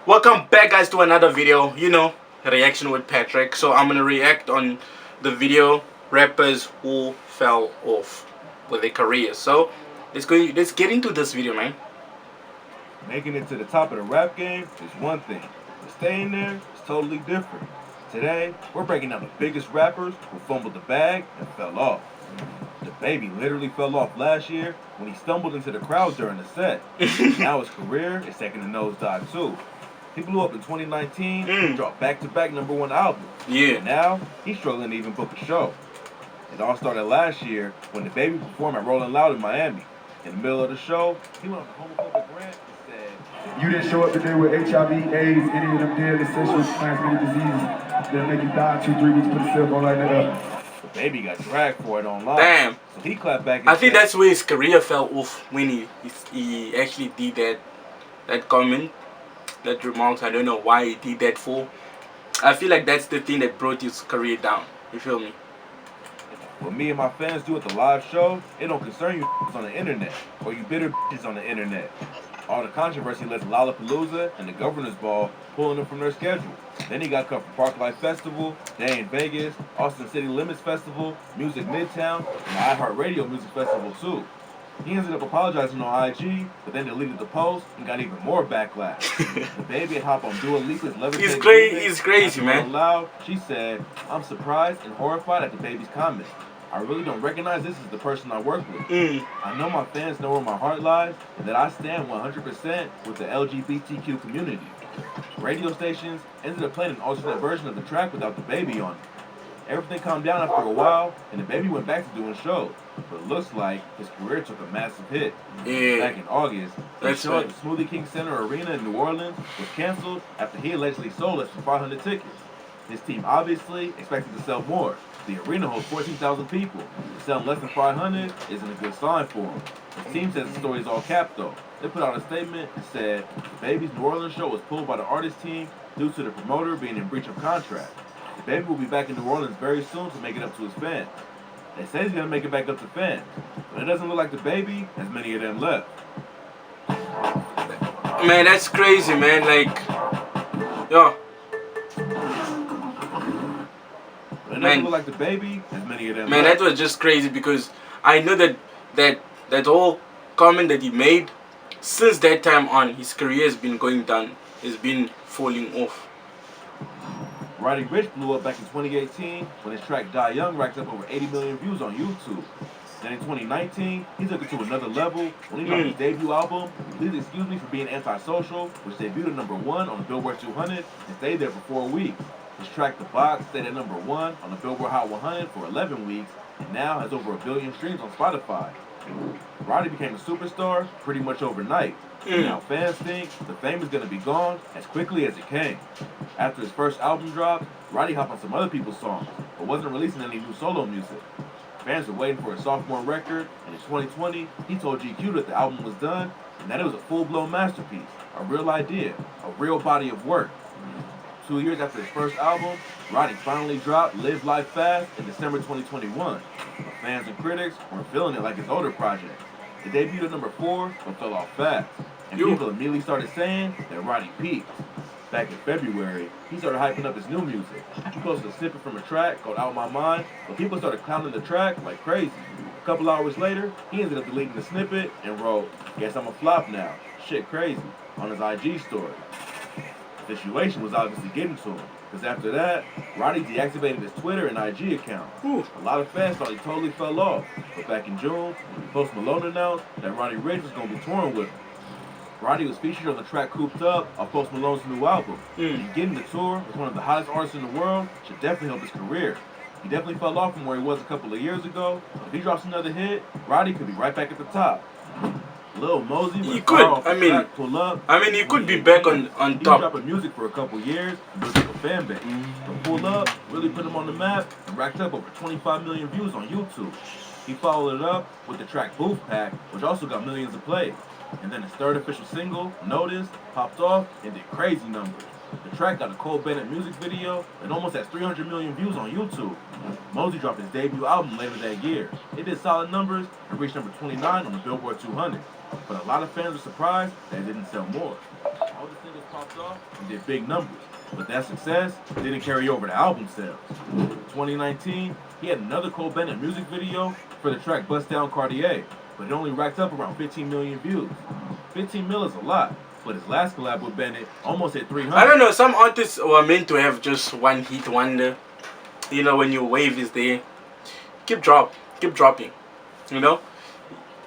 Welcome back, guys, to another video. Reaction with Patrick. So I'm gonna react on the video rappers who fell off with their careers. So let's get into this video, man. Making it to the top of the rap game is one thing, but staying there is totally different. Today, we're breaking down the biggest rappers who fumbled the bag and fell off. The baby literally fell off last year when he stumbled into the crowd during the set. Now his career is taking a nosedive too. He blew up in 2019, dropped back-to-back #1 albums. Yeah. And now, he's struggling to even book a show. It all started last year when the baby performed at Rolling Loud in Miami. In the middle of the show, he went on a homophobic rant and said, "You didn't show up today with HIV, AIDS, any of them deadly sexually transmitted diseases that'll make you die in 2-3 weeks. Put a cell phone like that up." The baby got dragged for it online. Damn. So he clapped back and I think said, that's where his career fell off when he actually did that comment, that remarks. I don't know why he did that for. I feel like that's the thing that brought his career down. You feel me? what me and my fans do at the live show, it don't concern you on the internet, or you bitter bitches on the internet. All the controversy led to Lollapalooza and the Governor's Ball pulling him from their schedule. Then he got cut from Parklife Festival, Day in Vegas, Austin City Limits Festival, Music Midtown, and the iHeartRadio Music Festival too. He ended up apologizing on IG, but then deleted the post and got even more backlash. The baby had hopped on Dua Lipa's Levitating. He's crazy, man. Loud, she said, "I'm surprised and horrified at the baby's comments. I really don't recognize this as the person I work with. I know my fans know where my heart lies and that I stand 100% with the LGBTQ community." Radio stations ended up playing an alternate version of the track without the baby on it. Everything calmed down after a while, and the baby went back to doing shows. But it looks like his career took a massive hit. Yeah. Back in August, That's show right. at the Smoothie King Center Arena in New Orleans was canceled after he allegedly sold less than 500 tickets. His team obviously expected to sell more. The arena holds 14,000 people. Selling less than 500 isn't a good sign for him. His team says the story is all capped though. They put out a statement and said the baby's New Orleans show was pulled by the artist team due to the promoter being in breach of contract. The baby will be back in New Orleans very soon to make it up to his fans. They say he's gonna make it back up to fans, but it doesn't look like the baby has many of them left. Man, that's crazy, man. Like, yo. But it doesn't look like the baby has many of them Man, left. that was just crazy because I know that whole comment that he made, since that time on, his career has been going down. It's been falling off. Roddy Ricch blew up back in 2018 when his track Die Young racked up over 80 million views on YouTube. Then in 2019, he took it to another level when he dropped his debut album, Please Excuse Me for Being Antisocial, which debuted at #1 on the Billboard 200 and stayed there for 4 weeks. His track The Box stayed at #1 on the Billboard Hot 100 for 11 weeks and now has over 1 billion streams on Spotify. Roddy became a superstar pretty much overnight. Now fans think the fame is going to be gone as quickly as it came. After his first album dropped, Roddy hopped on some other people's songs, but wasn't releasing any new solo music. Fans were waiting for his sophomore record, and in 2020, he told GQ that the album was done and that it was a full-blown masterpiece, a real idea, a real body of work. 2 years after his first album, Roddy finally dropped Live Life Fast in December 2021. But fans and critics weren't feeling it like his older projects. It debuted at #4, but fell off fast. And people immediately started saying that Roddy peaked. Back in February, he started hyping up his new music. He posted a snippet from a track called Out My Mind, but people started clowning the track like crazy. A couple hours later, he ended up deleting the snippet and wrote, "Guess I'm a flop now. Shit crazy," on his IG story. The situation was obviously getting to him, because after that, Roddy deactivated his Twitter and IG account. A lot of fans thought he totally fell off, but back in June, Post Malone announced that Roddy Ricch was going to be touring with him. Roddy was featured on the track Cooped Up off Post Malone's new album. And getting the tour with one of the hottest artists in the world should definitely help his career. He definitely fell off from where he was a couple of years ago. If he drops another hit, Roddy could be right back at the top. Lil Mosey He could. Pull Up. He could be back on He top. dropping music for a couple years and built up a fan base. But Pull Up really put him on the map and racked up over 25 million views on YouTube. He followed it up with the track Booth Pack, which also got millions of plays. And then his third official single, Notice, popped off and did crazy numbers. The track got a Cole Bennett music video and almost has 300 million views on YouTube. Mosey dropped his debut album later that year. It did solid numbers and reached #29 on the Billboard 200. But a lot of fans were surprised that it didn't sell more. All the singles popped off and did big numbers, but that success didn't carry over to album sales. In 2019, he had another Cole Bennett music video for the track Bust Down Cartier, but it only racked up around 15 million views. 15 mil is a lot, but his last collab with Bennett almost hit 300. I don't know, some artists were meant to have just one hit wonder. You know, when your wave is there, keep dropping. You know?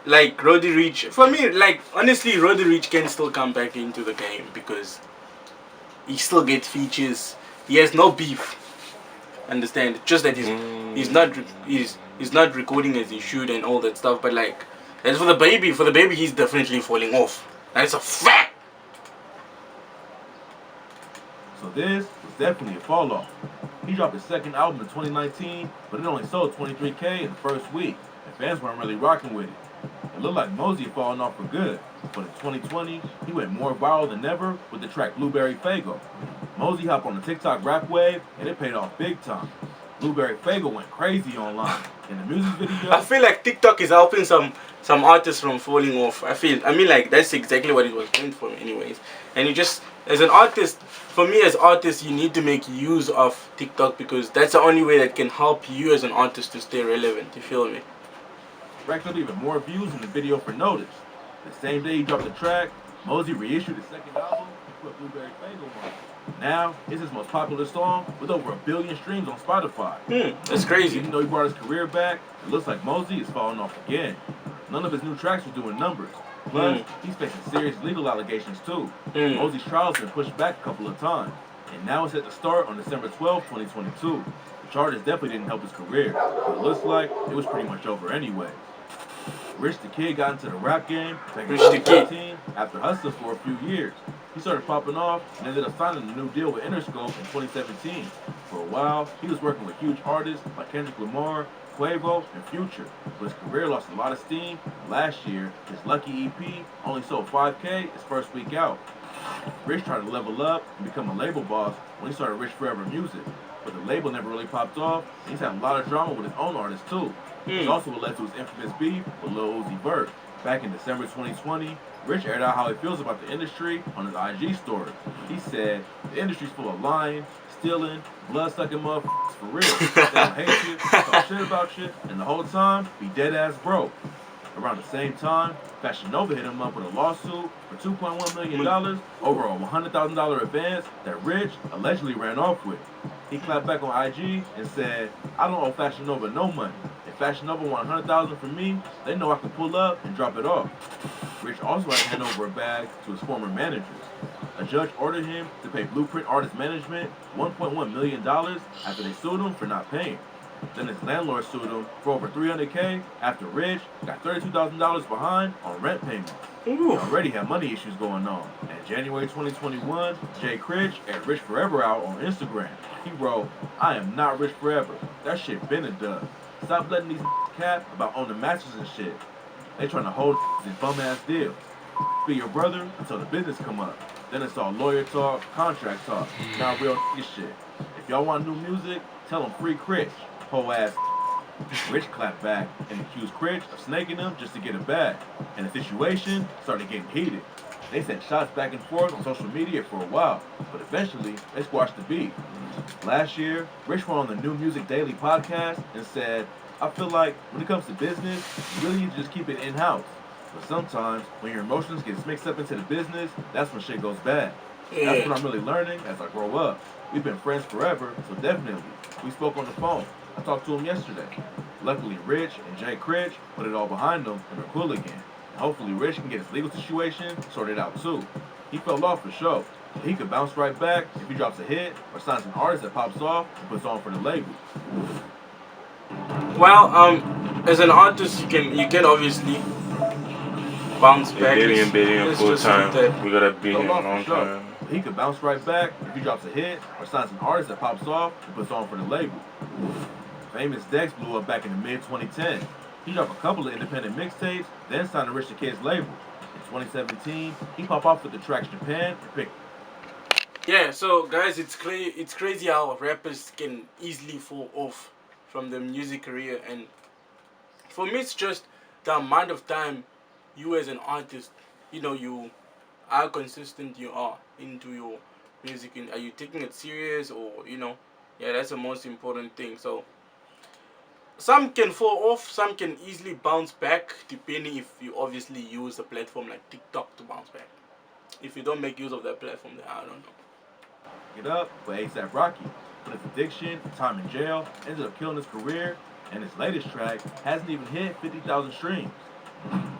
Like Roddy Ricch, for me, like honestly, Roddy Ricch can still come back into the game because he still gets features. He has no beef. Understand? Just that he's not recording as he should and all that stuff. But like, as for the baby, he's definitely falling off. That's a fact. So this was definitely a fall off. He dropped his second album in 2019, but it only sold 23K in the first week, and fans weren't really rocking with it. It looked like Mosey had fallen off for good, but in 2020, he went more viral than ever with the track Blueberry Faygo. Mosey hopped on the TikTok rap wave, and it paid off big time. Blueberry Faygo went crazy online. In the music video, I feel like TikTok is helping some artists from falling off. I mean like that's exactly what it was meant for anyways. And you just, as an artist, for me as artist, you need to make use of TikTok because that's the only way that can help you as an artist to stay relevant. You feel me? racked up even more views in the video for Notice. The same day he dropped the track, Mosey reissued his second album and put Blueberry Faygo on it. Now, it's his most popular song with over 1 billion streams on Spotify. That's crazy. Even though he brought his career back, it looks like Mosey is falling off again. None of his new tracks are doing numbers. Plus, he's facing serious legal allegations too. Mosey's trial's been pushed back a couple of times, and now it's set to start on December 12, 2022. The charges definitely didn't help his career, but it looks like it was pretty much over anyway. Rich the Kid got into the rap game back in 2015 after hustling for a few years. He started popping off and ended up signing a new deal with Interscope in 2017. For a while, he was working with huge artists like Kendrick Lamar, Quavo, and Future, but his career lost a lot of steam. Last year, his Lucky EP only sold 5K his first week out. Rich tried to level up and become a label boss when he started Rich Forever Music, but the label never really popped off, and he's had a lot of drama with his own artists too. It's also what led to his infamous beef with Lil Uzi Vert. Back in December 2020, Rich aired out how he feels about the industry on his IG story. He said, "The industry's full of lying, stealing, blood-sucking motherfuckers for real. They don't hate you, talk shit about you, and the whole time, be dead-ass broke." Around the same time, Fashion Nova hit him up with a lawsuit for $2.1 million over a $100,000 advance that Rich allegedly ran off with. He clapped back on IG and said, "I don't owe Fashion Nova no money. If Fashion Nova want $100,000 from me, they know I can pull up and drop it off." Rich also had to hand over a bag to his former managers. A judge ordered him to pay Blueprint Artist Management $1.1 million after they sued him for not paying. Then his landlord sued him for over $300K after Rich got $32,000 behind on rent payments. He already had money issues going on. In January 2021, Jay Critch aired Rich Forever out on Instagram. He wrote, "I am not rich forever. That shit been a dub. Stop letting these cap about owning masters and shit. They trying to hold these bum-ass deals. Be your brother until the business come up. Then it's all lawyer talk, contract talk, not real shit. If y'all want new music, tell them free Critch, whole ass." Rich clapped back and accused Critch of snaking him just to get it back, and the situation started getting heated. They sent shots back and forth on social media for a while, but eventually they squashed the beef. Last year, Rich went on the New Music Daily podcast and said, "I feel like when it comes to business, you really need to just keep it in-house. But sometimes, when your emotions get mixed up into the business, that's when shit goes bad. That's what I'm really learning as I grow up. We've been friends forever, so definitely. We spoke on the phone. I talked to him yesterday. Luckily, Rich and Jay Critch put it all behind them and they're cool again. And hopefully, Rich can get his legal situation sorted out too. He fell off for sure, but he could bounce right back if he drops a hit or signs an artist that pops off and puts on for the label." Well, as an artist, you can obviously bounce back. Billion full just time. that. We gotta be here Fell a off long for sure, time. but he could bounce right back if he drops a hit or signs an artist that pops off and puts on for the label. Famous Dex blew up back in the mid-2010s. He dropped a couple of independent mixtapes, then signed to Rich the Kid's label. In 2017, he popped off with the tracks Japan and Pick. Yeah, so guys, it's crazy how rappers can easily fall off from their music career, and for me, it's just the amount of time you as an artist, you how consistent you are into your music, and are you taking it serious, or yeah, that's the most important thing. So some can fall off, some can easily bounce back, depending if you obviously use a platform like TikTok to bounce back. If you don't make use of that platform, then I don't know. Get up for A$AP Rocky. But his addiction, time in jail, ended up killing his career, and his latest track hasn't even hit 50,000 streams.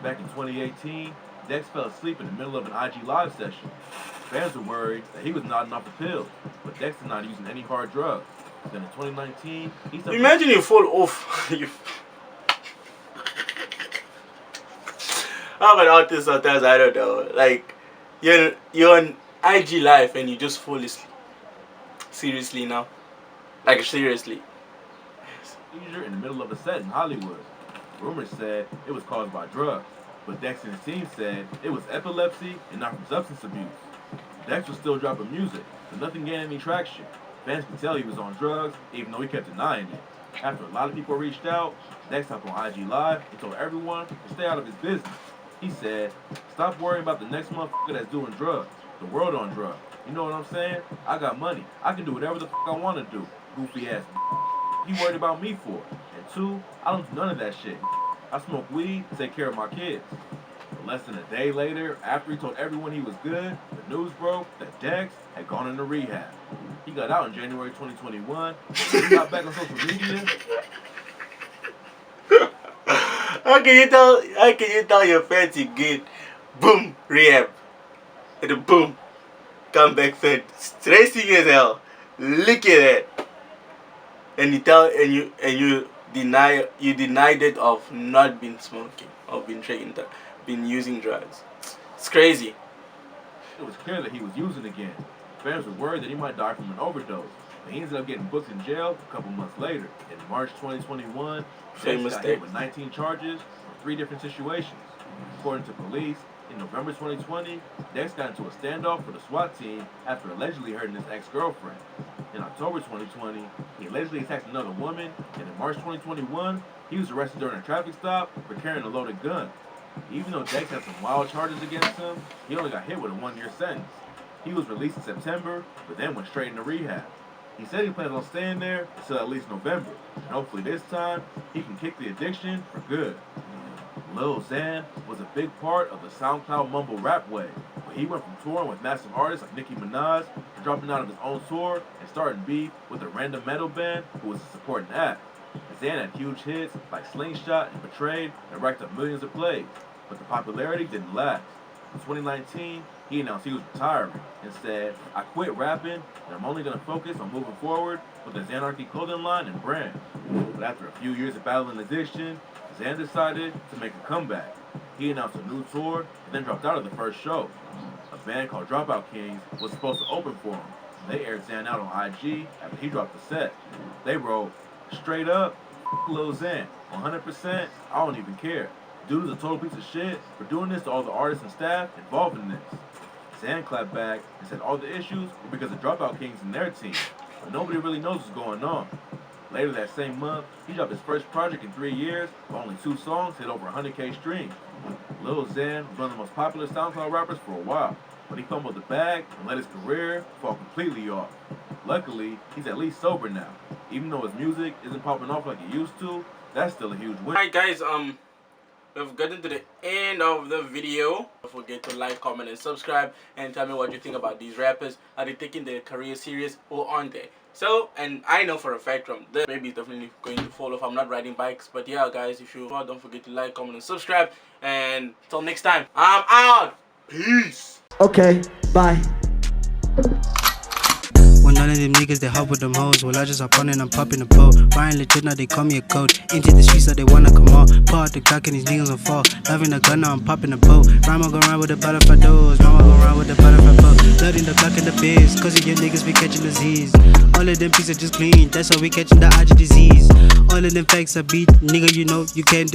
Back in 2018, Dex fell asleep in the middle of an IG live session. Fans were worried that he was nodding off the pills, but Dex is not using any hard drugs. Then in 2019, he started... Imagine you fall off. I'm an artist sometimes, I don't know. Like, you're on IG live and you just fall asleep. Seriously now? Like, seriously. Seizure in the middle of a set in Hollywood. Rumors said it was caused by drugs, but Dex and his team said it was epilepsy and not from substance abuse. Dex was still dropping music, but nothing gained any traction. Fans could tell he was on drugs, even though he kept denying it. After a lot of people reached out, Dex hopped on IG Live and told everyone to stay out of his business. He said, "Stop worrying about the next motherfucker that's doing drugs. The world on drugs. You know what I'm saying? I got money. I can do whatever the fuck I want to do. Goofy ass. He worried about me for it. And two, I don't do none of that shit. I smoke weed to take care of my kids." But less than a day later, after he told everyone he was good, the news broke that Dex had gone into rehab. He got out in January 2021. When he got back on social media. How can you tell your fans you good? Boom, rehab. And then boom, come back fit. Stressing as hell. Look at that. And you denied it of not been smoking or been using drugs. It's crazy. It was clear that he was using again. Fans were worried that he might die from an overdose, but he ended up getting booked in jail a couple months later. In March 2021, Dex got hit with 19 charges for 3 different situations. According to police, in November 2020, Dex got into a standoff with a SWAT team after allegedly hurting his ex-girlfriend. In October 2020, he allegedly attacked another woman, and in March 2021, he was arrested during a traffic stop for carrying a loaded gun. Even though Dex had some wild charges against him, he only got hit with a 1-year sentence. He was released in September, but then went straight into rehab. He said he plans on staying there until at least November, and hopefully this time, he can kick the addiction for good. Lil Xan was a big part of the SoundCloud mumble rap wave, but he went from touring with massive artists like Nicki Minaj to dropping out of his own tour and starting beef with a random metal band who was a supporting act. Xan had huge hits like Slingshot and Betrayed that racked up millions of plays, but the popularity didn't last. In 2019, he announced he was retiring and said, "I quit rapping and I'm only going to focus on moving forward with the Xanarchy clothing line and brand." But after a few years of battling addiction, Xan decided to make a comeback. He announced a new tour and then dropped out of the first show. A band called Kingz was supposed to open for him. They aired Xan out on IG after he dropped the set. They wrote, "Straight up, Lil Xan, 100%, I don't even care. Dude is a total piece of shit for doing this to all the artists and staff involved in this." Xan clapped back and said all the issues were because of Kingz and their team, but nobody really knows what's going on. Later that same month, he dropped his first project in 3 years, but only 2 songs hit over 100K streams. Lil Xan was one of the most popular SoundCloud rappers for a while, but he fumbled the bag and let his career fall completely off. Luckily, he's at least sober now. Even though his music isn't popping off like it used to, that's still a huge win. Alright guys, we've gotten to the end of the video. Don't forget to like, comment, and subscribe, and tell me what you think about these rappers. Are they taking their career serious or aren't they? So, and I know for a fact from this, maybe it's definitely going to fall off. I'm not riding bikes, but yeah guys, if you are, don't forget to like, comment, and subscribe. And till next time, I'm out. Peace. Okay, bye. When none of them niggas, they hop with them hoes. Well, I just hop on and I'm popping the pole. Ryan legit, now they call me a coach. Into the streets, so they wanna come on. Pull out the Glock and these niggas on fall. Loving the gun, now I'm popping the boat. Rhyme gon' run with the butterfly doors. Mama gon' run with the butterfly boat. Loading the Glock in the biz, cause of your niggas be catching disease. All of them pieces just clean, that's how we catching the IG disease. All of them facts I beat, nigga, you know you can't